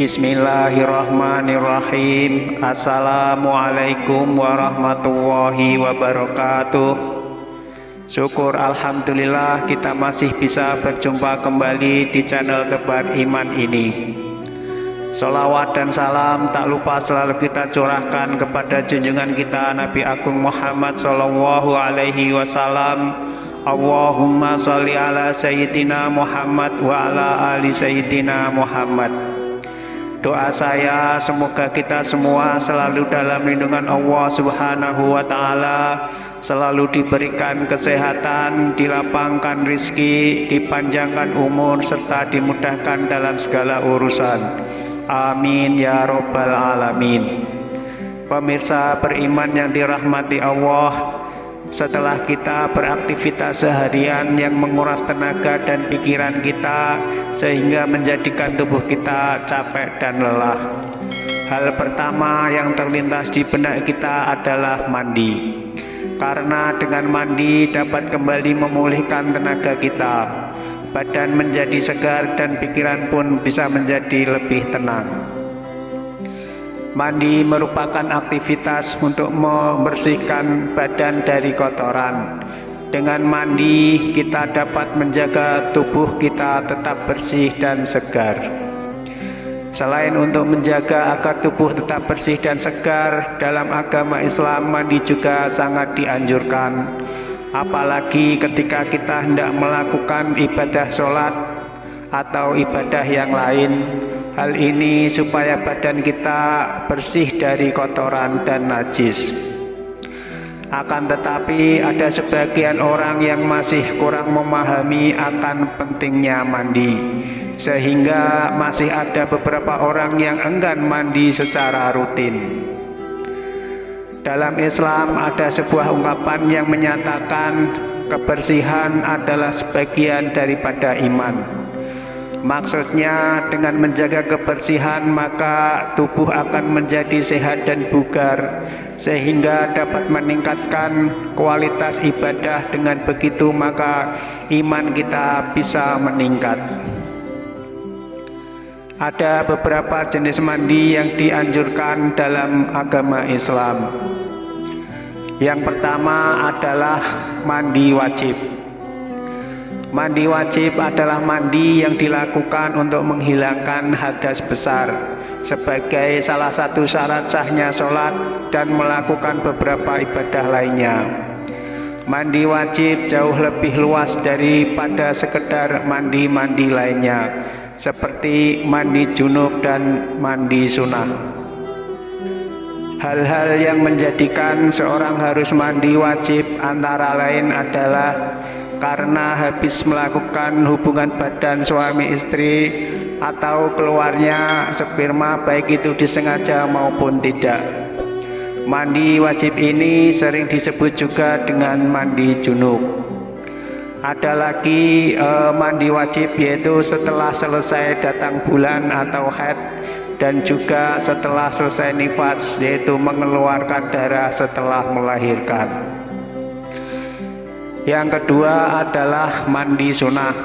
Bismillahirrahmanirrahim. Assalamualaikum warahmatullahi wabarakatuh. Syukur alhamdulillah kita masih bisa berjumpa kembali di channel Tebar Iman ini. Sholawat dan salam tak lupa selalu kita curahkan kepada junjungan kita Nabi Agung Muhammad Sallallahu Alaihi Wasallam. Allahumma sholli ala Sayyidina Muhammad wa ala ali Sayyidina Muhammad. Doa saya semoga kita semua selalu dalam lindungan Allah Subhanahu wa Ta'ala, selalu diberikan kesehatan, dilapangkan rizki, dipanjangkan umur, serta dimudahkan dalam segala urusan. Amin ya Rabbal Alamin. Pemirsa beriman yang dirahmati Allah, setelah kita beraktivitas seharian yang menguras tenaga dan pikiran kita sehingga menjadikan tubuh kita capek dan lelah, hal pertama yang terlintas di benak kita adalah mandi. Karena dengan mandi dapat kembali memulihkan tenaga kita, badan menjadi segar dan pikiran pun bisa menjadi lebih tenang. Mandi merupakan aktivitas untuk membersihkan badan dari kotoran. Dengan mandi kita dapat menjaga tubuh kita tetap bersih dan segar. Selain untuk menjaga agar tubuh tetap bersih dan segar, dalam agama Islam mandi juga sangat dianjurkan. Apalagi ketika kita hendak melakukan ibadah sholat atau ibadah yang lain. Hal ini supaya badan kita bersih dari kotoran dan najis. Akan tetapi ada sebagian orang yang masih kurang memahami akan pentingnya mandi, sehingga masih ada beberapa orang yang enggan mandi secara rutin. Dalam Islam ada sebuah ungkapan yang menyatakan kebersihan adalah sebagian daripada iman. Maksudnya dengan menjaga kebersihan maka tubuh akan menjadi sehat dan bugar, sehingga dapat meningkatkan kualitas ibadah. Dengan begitu maka iman kita bisa meningkat. Ada beberapa jenis mandi yang dianjurkan dalam agama Islam. Yang pertama adalah mandi wajib. Mandi wajib adalah mandi yang dilakukan untuk menghilangkan hadas besar sebagai salah satu syarat sahnya sholat dan melakukan beberapa ibadah lainnya. Mandi wajib jauh lebih luas daripada sekedar mandi-mandi lainnya seperti mandi junub dan mandi sunnah. Hal-hal yang menjadikan seorang harus mandi wajib antara lain adalah karena habis melakukan hubungan badan suami istri atau keluarnya sperma baik itu disengaja maupun tidak. Mandi wajib ini sering disebut juga dengan mandi junub. Ada lagi mandi wajib, yaitu setelah selesai datang bulan atau haid dan juga setelah selesai nifas, yaitu mengeluarkan darah setelah melahirkan. Yang kedua adalah mandi sunnah.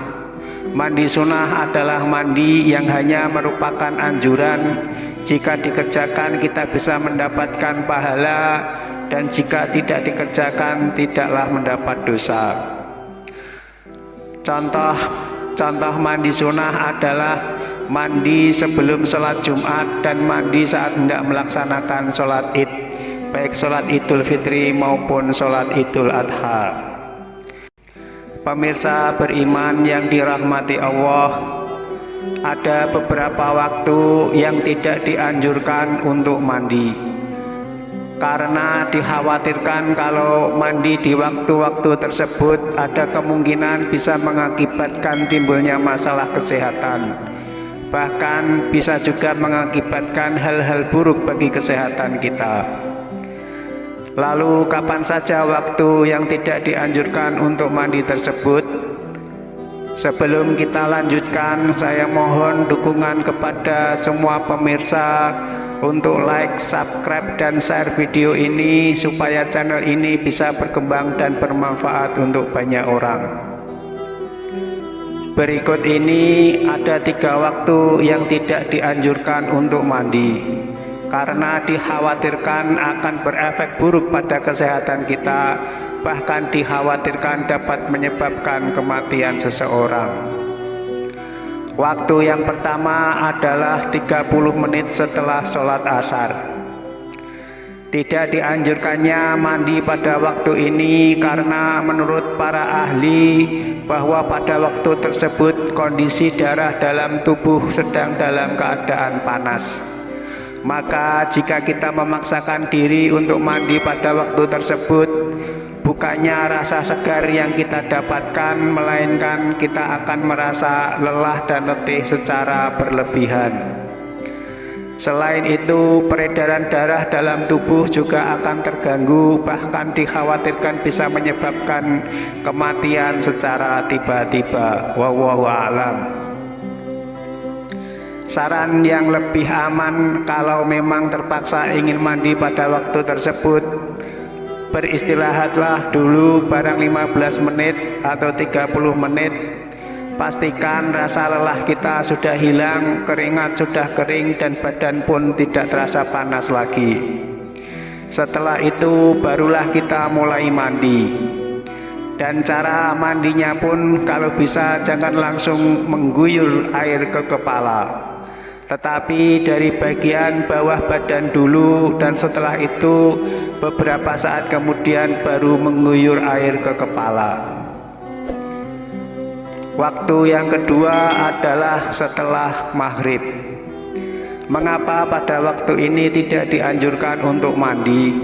Mandi sunnah adalah mandi yang hanya merupakan anjuran. Jika dikerjakan kita bisa mendapatkan pahala, dan jika tidak dikerjakan tidaklah mendapat dosa. Contoh mandi sunnah adalah mandi sebelum sholat Jumat dan mandi saat hendak melaksanakan sholat id, baik sholat idul fitri maupun sholat idul adha. Pemirsa beriman yang dirahmati Allah, ada beberapa waktu yang tidak dianjurkan untuk mandi, karena dikhawatirkan kalau mandi di waktu-waktu tersebut ada kemungkinan bisa mengakibatkan timbulnya masalah kesehatan. Bahkan bisa juga mengakibatkan hal-hal buruk bagi kesehatan kita. Lalu kapan saja waktu yang tidak dianjurkan untuk mandi tersebut? Sebelum kita lanjutkan, saya mohon dukungan kepada semua pemirsa untuk like, subscribe, dan share video ini supaya channel ini bisa berkembang dan bermanfaat untuk banyak orang. Berikut ini ada 3 waktu yang tidak dianjurkan untuk mandi, karena dikhawatirkan akan berefek buruk pada kesehatan kita, bahkan dikhawatirkan dapat menyebabkan kematian seseorang. Waktu yang pertama adalah 30 menit setelah sholat asar. Tidak dianjurkannya mandi pada waktu ini karena menurut para ahli bahwa pada waktu tersebut kondisi darah dalam tubuh sedang dalam keadaan panas. Maka jika kita memaksakan diri untuk mandi pada waktu tersebut, bukannya rasa segar yang kita dapatkan, melainkan kita akan merasa lelah dan letih secara berlebihan. Selain itu, peredaran darah dalam tubuh juga akan terganggu, bahkan dikhawatirkan bisa menyebabkan kematian secara tiba-tiba. Wallahu a'lam. Saran yang lebih aman kalau memang terpaksa ingin mandi pada waktu tersebut, beristirahatlah dulu barang 15 menit atau 30 menit. Pastikan rasa lelah kita sudah hilang, keringat sudah kering, dan badan pun tidak terasa panas lagi. Setelah itu barulah kita mulai mandi. Dan cara mandinya pun kalau bisa jangan langsung mengguyur air ke kepala, tetapi dari bagian bawah badan dulu, dan setelah itu beberapa saat kemudian baru mengguyur air ke kepala. Waktu yang kedua adalah setelah maghrib. Mengapa pada waktu ini tidak dianjurkan untuk mandi?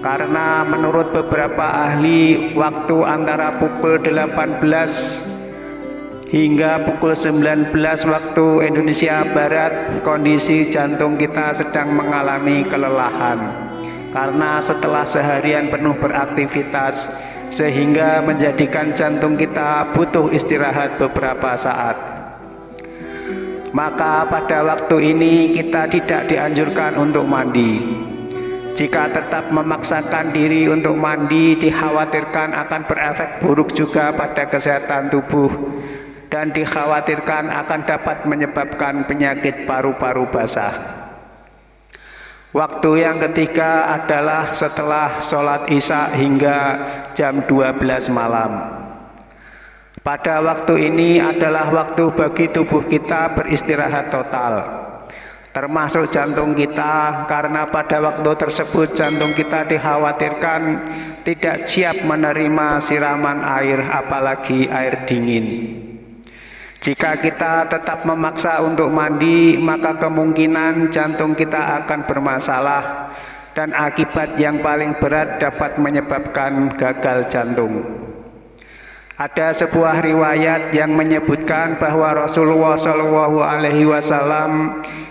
Karena menurut beberapa ahli, waktu antara pukul 18 hingga pukul 19 waktu Indonesia Barat, kondisi jantung kita sedang mengalami kelelahan. Karena setelah seharian penuh beraktivitas, sehingga menjadikan jantung kita butuh istirahat beberapa saat. Maka pada waktu ini kita tidak dianjurkan untuk mandi. Jika tetap memaksakan diri untuk mandi, dikhawatirkan akan berefek buruk juga pada kesehatan tubuh, dan dikhawatirkan akan dapat menyebabkan penyakit paru-paru basah. Waktu yang ketiga adalah setelah sholat isya hingga jam 12 malam. Pada waktu ini adalah waktu bagi tubuh kita beristirahat total, termasuk jantung kita, karena pada waktu tersebut jantung kita dikhawatirkan tidak siap menerima siraman air, apalagi air dingin. Jika kita tetap memaksa untuk mandi, maka kemungkinan jantung kita akan bermasalah, dan akibat yang paling berat dapat menyebabkan gagal jantung. Ada sebuah riwayat yang menyebutkan bahwa Rasulullah SAW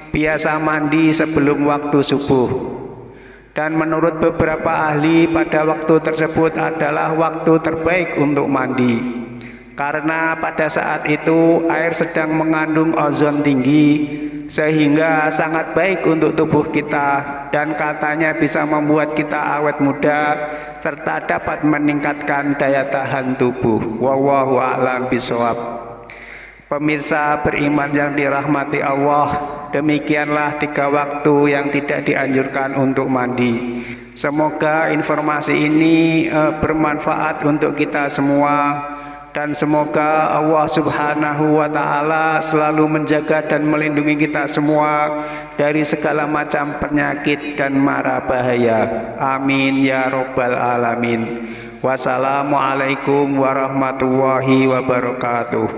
biasa mandi sebelum waktu subuh. Dan menurut beberapa ahli, pada waktu tersebut adalah waktu terbaik untuk mandi. Karena pada saat itu air sedang mengandung ozon tinggi, sehingga sangat baik untuk tubuh kita, dan katanya bisa membuat kita awet muda serta dapat meningkatkan daya tahan tubuh. Wallahu a'lam bishawab. Pemirsa beriman yang dirahmati Allah, demikianlah 3 waktu yang tidak dianjurkan untuk mandi. Semoga informasi ini bermanfaat untuk kita semua, dan semoga Allah Subhanahu wa Ta'ala selalu menjaga dan melindungi kita semua dari segala macam penyakit dan mara bahaya. Amin ya Rabbal Alamin. Wassalamualaikum warahmatullahi wabarakatuh.